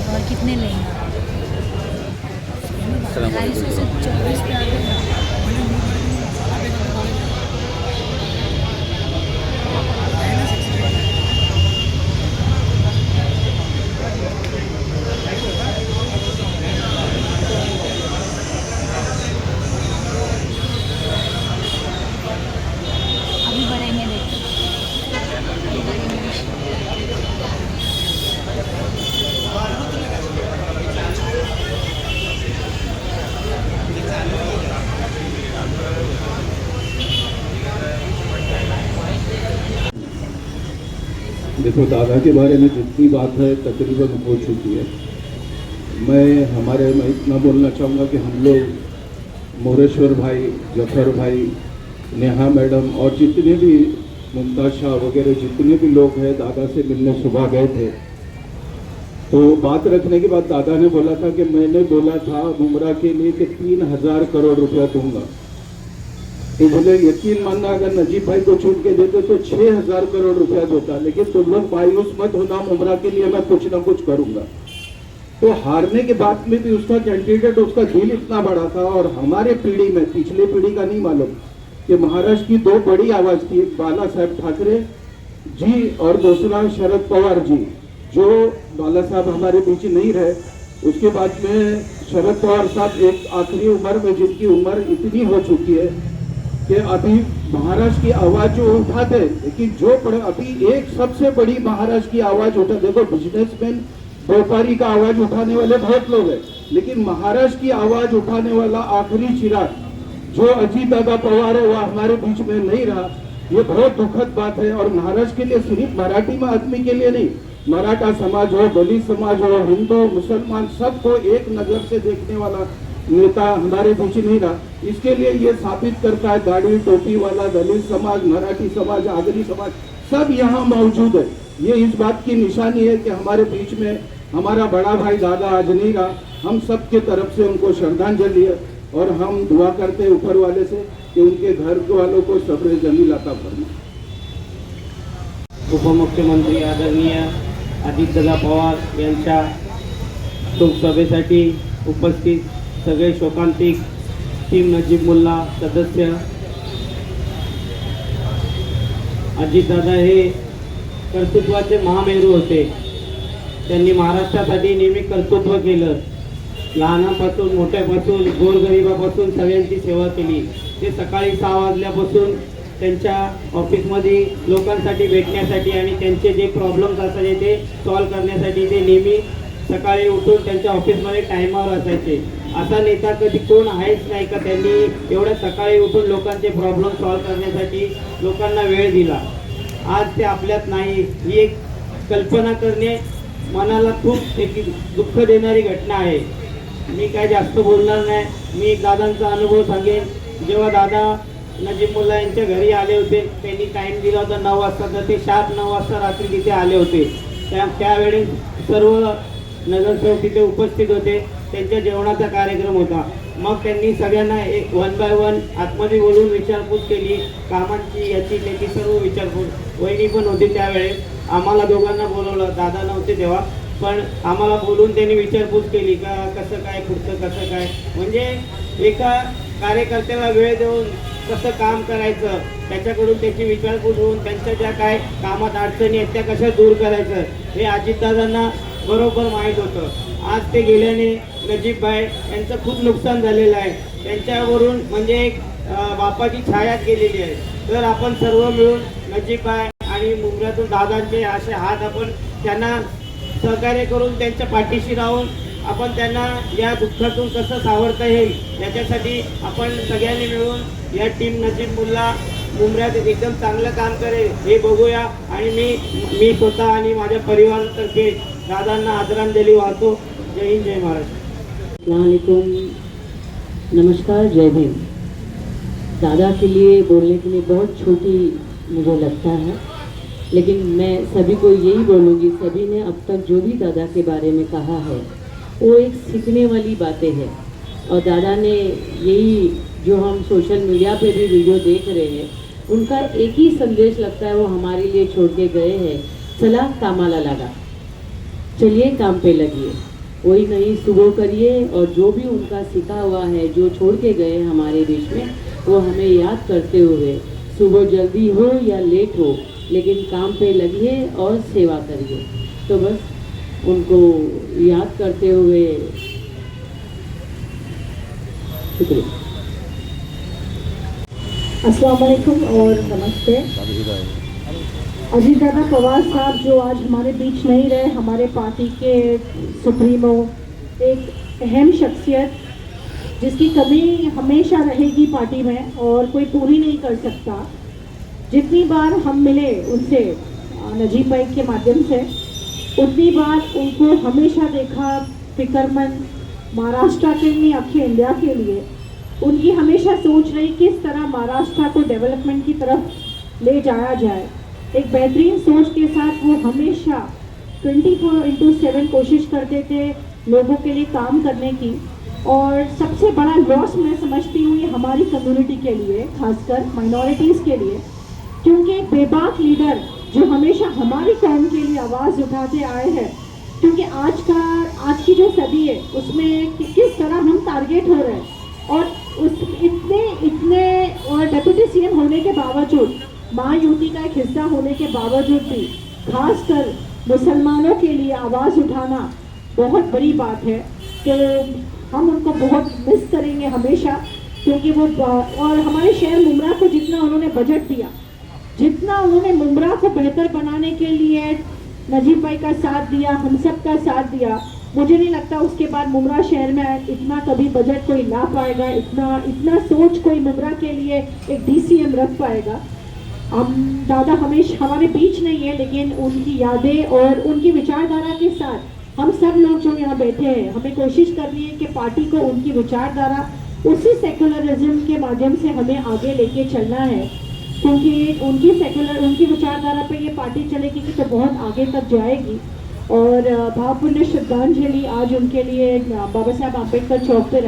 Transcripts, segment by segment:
और कितने लेंगे? 250 से 24 पे आ गए। अभी बढ़ेंगे, देखो अभी बढ़ेंगे। देखो, दादा के बारे में जितनी बात है तकरीबन हो चुकी है। मैं इतना बोलना चाहूँगा कि हम लोग मोरेश्वर भाई, जफर भाई, नेहा मैडम और जितने भी मुमताज शाह वगैरह जितने भी लोग हैं दादा से मिलने सुबह गए थे। तो बात रखने के बाद दादा ने बोला था कि मैंने बोला था मुमरा के लिए कि 3000 करोड़ रुपया दूंगा। तो बोले यकीन मानना, अगर नजीब भाई को छूट के देते तो 6000 करोड़ रुपया देता, लेकिन तुम लोग मायूस मत होना, मुमरा के लिए मैं कुछ ना कुछ करूंगा। तो हारने के बाद में भी उसका कैंडिडेट, उसका दिल इतना बड़ा था। और हमारे पीढ़ी में, पिछले पीढ़ी का नहीं मालूम, कि महाराष्ट्र की 2 बड़ी आवाज थी, एक बाला साहब ठाकरे जी और दूसरा शरद पवार जी। जो बाला साहब हमारे बीच नहीं रहे, उसके बाद में शरद पवार साहब एक आखिरी उम्र में, जिनकी उम्र इतनी हो चुकी है कि अभी महाराष्ट्र की आवाज जो उठाते, लेकिन जो अभी एक सबसे बड़ी महाराष्ट्र की आवाज उठा, देखो बिजनेसमैन व्यापारी का आवाज उठाने वाले बहुत लोग हैं, लेकिन महाराष्ट्र की आवाज उठाने वाला आखिरी चिराग जो अजीत दादा पवार है, वह हमारे बीच में नहीं रहा। ये बहुत दुखद बात है। और महाराष्ट्र के लिए, सिर्फ मराठी में आदमी के लिए नहीं, मराठा समाज हो, दलित समाज हो, हिंदू मुसलमान, सबको एक नजर से देखने वाला नेता हमारे बीच नहीं रहा। इसके लिए ये साबित करता है, दाढ़ी टोपी वाला दलित समाज, मराठी समाज, आगरी समाज सब यहाँ मौजूद है। ये इस बात की निशानी है कि हमारे बीच में हमारा बड़ा भाई दादा आज नहीं रहा। हम सब के तरफ से उनको श्रद्धांजलि है और हम दुआ करते हैं ऊपर वाले से कि उनके घर वालों को सब्र जमील अता फरमाए। उपमुख्यमंत्री आदरणीय अजितदादा पवार यांच्या शोकसभेसाठी उपस्थित सगळे शोकांतिक टीम नजीब मुल्ला सदस्य, अजितदादा हे कर्तृत्वाचे महामेरू होते। त्यांनी महाराष्ट्रासाठी नेहमी कर्तृत्व केलं। लहानापासून मोठ्यापासून गोरगरिबापासून सगळ्यांची सेवा केली। ते सकाळी 6 वाजल्यापासून त्यांच्या ऑफिसमध्ये लोकांसाठी भेटण्यासाठी आणि त्यांचे जे प्रॉब्लेम्स असायचे ते सॉल्व्ह करण्यासाठी ते नेहमी सकाळी उठून त्यांच्या ऑफिसमध्ये टायमावर असायचे। असा नेता कधी कोण आहेच नाही का त्यांनी एवढ्या सकाळी उठून लोकांचे प्रॉब्लेम सॉल्व्ह करण्यासाठी लोकांना वेळ दिला। आज ते आपल्यात नाही, ही एक कल्पना करणे मनाला खूप एक दुःख देणारी घटना आहे। मी काय जास्त बोलणार नाही, मी एक दादांचा अनुभव सांगेन। जेव्हा दादा नजीब मुल्ला यांच्या घरी आले होते, त्यांनी टाईम दिला होता 9 वाजता, तर ते शार्प 9 वाजता रात्री तिथे आले होते। त्यावेळी सर्व नगरसेवक तिथे उपस्थित होते, त्यांच्या जेवणाचा कार्यक्रम होता। मग त्यांनी सगळ्यांना एक 1 बाय 1 आतमध्ये बोलून विचारपूस केली, कामांची याची त्याची सर्व विचारपूस। वहिनी पण होती त्यावेळेस, आम्हाला दोघांना बोलवलं, दादा नव्हते तेव्हा, पण आम्हाला बोलून त्यांनी विचारपूस केली का कसं काय पुढचं कसं काय, म्हणजे एका कार्यकर्त्याला वेळ देऊन कसं काम करायचं, त्याच्याकडून त्याची विचारपूस होऊन त्यांच्या ज्या काय कामात अडचणी आहेत त्या कशा दूर करायचं हे अजितदादांना बरोबर माहीत होतं। आज ते गेल्याने नजीबभाई यांचं खूप नुकसान झालेलं आहे। त्यांच्यावरून म्हणजे एक बापाची छायाच गेलेली आहे। तर आपण सर्व मिळून नजीबभाई आणि मुंबऱ्यातून दादांचे असे हात आपण त्यांना सहकार्य करून त्यांच्या पाठीशी राहून आपण त्यांना या दुःखातून कसं सावरता येईल याच्यासाठी आपण सगळ्यांनी मिळून या टीम नजीब मुल्ला मुंबऱ्यात एकदम चांगलं काम करेल हे बघूया। आणि मी स्वतः आणि माझ्या परिवारातर्फे दादांना आदरांजली वाहतो। जय हिंद, जय महाराष्ट्र। अस्सलाम वालेकुम, नमस्कार, जय भीम। दादा के लिए बोलने के लिए बहुत छोटी मुझे लगता है, लेकिन मैं सभी को यही बोलूँगी, सभी ने अब तक जो भी दादा के बारे में कहा है वो एक सीखने वाली बातें हैं। और दादा ने यही जो हम सोशल मीडिया पे भी वीडियो देख रहे हैं, उनका एक ही संदेश लगता है वो हमारे लिए छोड़ के गए हैं, सलाह कामाला लगा, चलिए काम पे लगिए। वही नई सुबह करिए और जो भी उनका सीखा हुआ है, जो छोड़ के गए हमारे बीच में, वो हमें याद करते हुए, सुबह जल्दी हो या लेट हो, लेकिन काम पे लगिए और सेवा करिए। तो बस उनको याद करते हुए शुक्रिया। अस्सलाम वालेकुम और नमस्ते। अजीत दादा पवार साहब जो आज हमारे बीच नहीं रहे, हमारे पार्टी के सुप्रीमो, एक अहम शख्सियत जिसकी कमी हमेशा रहेगी पार्टी में और कोई पूरी नहीं कर सकता। जितनी बार हम मिले उनसे नजीब भाई के माध्यम से, उतनी बार उनको हमेशा देखा फिक्रमंद महाराष्ट्र के लिए, अखिल इंडिया के लिए। उनकी हमेशा सोच रही किस तरह महाराष्ट्र को डेवलपमेंट की तरफ ले जाया जाए। एक बेहतरीन सोच के साथ वो हमेशा 24/7 कोशिश करते थे लोगों के लिए काम करने की। और सबसे बड़ा लॉस मैं समझती हूँ ये हमारी कम्युनिटी के लिए, खासकर माइनॉरिटीज़ के लिए, क्योंकि एक बेबाक लीडर जो हमेशा हमारी कौम के लिए आवाज़ उठाते आए हैं। क्योंकि आज की जो सदी है उसमें किस तरह हम टारगेट हो रहे हैं, और उस इतने और डिप्टी सीएम होने के बावजूद, महायुति का एक हिस्सा होने के बावजूद भी खासकर मुसलमानों के लिए आवाज़ उठाना बहुत बड़ी बात है। तो हम उनको बहुत मिस करेंगे हमेशा, क्योंकि वो और हमारे शहर मुमरा को जितना उन्होंने बजट दिया, जितना उन्होंने मुमरा को बेहतर बनाने के लिए नजीब भाई का साथ दिया, हम सब का साथ दिया, मुझे नहीं लगता उसके बाद मुमरा शहर में इतना कभी बजट कोई ला पाएगा, इतना सोच कोई मुमरा के लिए एक डीसीएम रख पाएगा। हम दादा हमेशा हमारे बीच नहीं है, लेकिन उनकी यादें और उनकी विचारधारा के साथ हम सब लोग जो यहाँ बैठे हैं, हमें कोशिश करनी है कि पार्टी को उनकी विचारधारा उसी सेकुलरिज्म के माध्यम से हमें आगे लेके चलना है। क्योंकि उनकी विचारधारा पे ये पार्टी चलेगी तो बहुत आगे तक जाएगी। और भावपूर्ण श्रद्धांजलि आज उनके लिए बाबा साहब आम्बेडकर चौक पे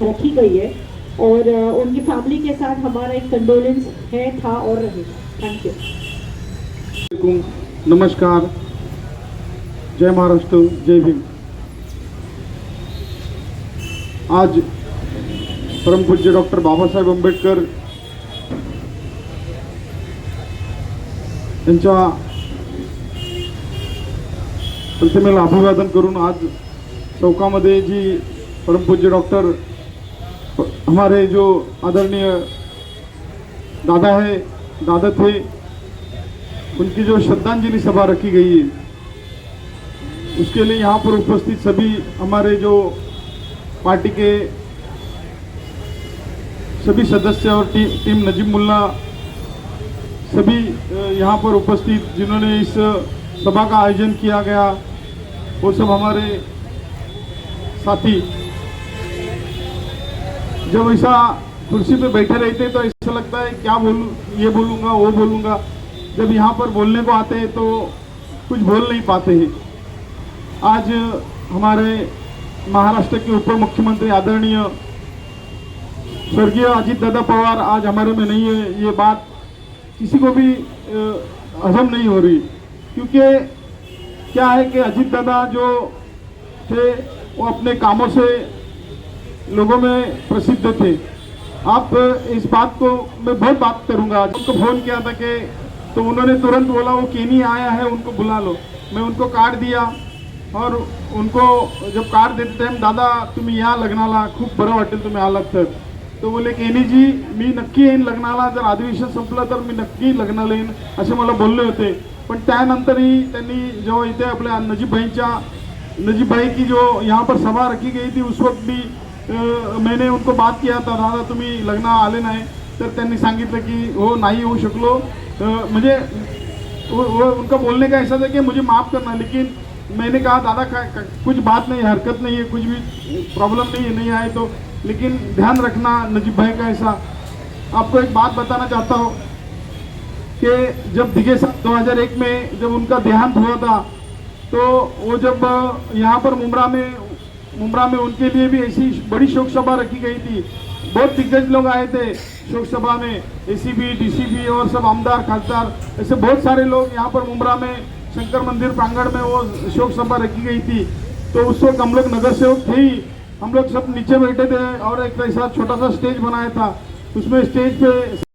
रखी गई है, और उनकी फैमिली के साथ हमारा एक कंडोलेंस है, था और रहेगा। Thank you. नमस्कार, जय महाराष्ट्र, जय भीम। आज परम पूज्य डॉक्टर बाबासाहेब आंबेडकर यांच्या प्रतिमेला अभिवादन करून आज चौकामध्ये जी परमपूज्य डॉक्टर हमारे जो आदरणीय दादा थे, उनकी जो श्रद्धांजलि सभा रखी गई है, उसके लिए यहाँ पर उपस्थित सभी हमारे जो पार्टी के सभी सदस्य और टीम नजीब मुल्ला, सभी यहाँ पर उपस्थित जिन्होंने इस सभा का आयोजन किया गया, वो सब हमारे साथी। जब ऐसा कुर्सी पे बैठे रहते तो ऐसा लगता है क्या बोलूँ, ये बोलूँगा वो बोलूँगा। जब यहाँ पर बोलने को आते हैं तो कुछ बोल नहीं पाते हैं। आज हमारे महाराष्ट्र के उप मुख्यमंत्री आदरणीय स्वर्गीय अजीत दादा पवार आज हमारे में नहीं है, ये बात किसी को भी हजम नहीं हो रही। क्योंकि क्या है कि अजीत दादा जो थे वो अपने कामों से लोगों में प्रसिद्ध थे। आप इस बात को मैं बहुत बात करूंगा। उनको फोन किया था कि तो उन्होंने तुरंत बोला वो केनी आया है, उनको बुला लो। मैं उनको कार्ड दिया और उनको जब कार्ड देते टाइम दादा तुम्ही या लग्नाला खूप बरं वाटेल तुम्ही आलात तर, तो बोले केनीजी मी नक्की येईन लग्नाला, जर अधिवेशन संपलं तर मी नक्की लग्नाला येईन असे मला बोलले होते। पण त्यानंतरही त्यांनी जेव्हा इथे आपल्या नजीब भाई की जो यहाँ पर सभा रखी गई थी, उस वक्त भी मैंने उनको बात किया था, दादा तुम्ही लग्न आले नाही, तर त्यांनी सांगितलं की हो नाही येऊ शकलो। मुझे वो उनका बोलने का ऐसा था कि मुझे माफ़ करना, लेकिन मैंने कहा दादा कुछ बात नहीं, हरकत नहीं है, कुछ भी प्रॉब्लम नहीं है, नहीं आए तो, लेकिन ध्यान रखना नजीब भाई का ऐसा। आपको एक बात बताना चाहता हूँ कि जब दिघे साहब 2001 में जब उनका देहांत हुआ था, तो वो जब यहाँ पर मुमरा में उनके लिए भी ऐसी बड़ी शोक सभा रखी गई थी। बहुत दिग्गज लोग आए थे शोक सभा में, एसीबी, डीसीबी और सब आमदार खासदार, ऐसे बहुत सारे लोग यहाँ पर मुमरा में शंकर मंदिर प्रांगण में वो शोक सभा रखी गई थी। तो उस वक्त हम लोग नगर सेवक थे ही, हम लोग सब नीचे बैठे थे और एक ऐसा छोटा सा स्टेज बनाया था, उसमें स्टेज पे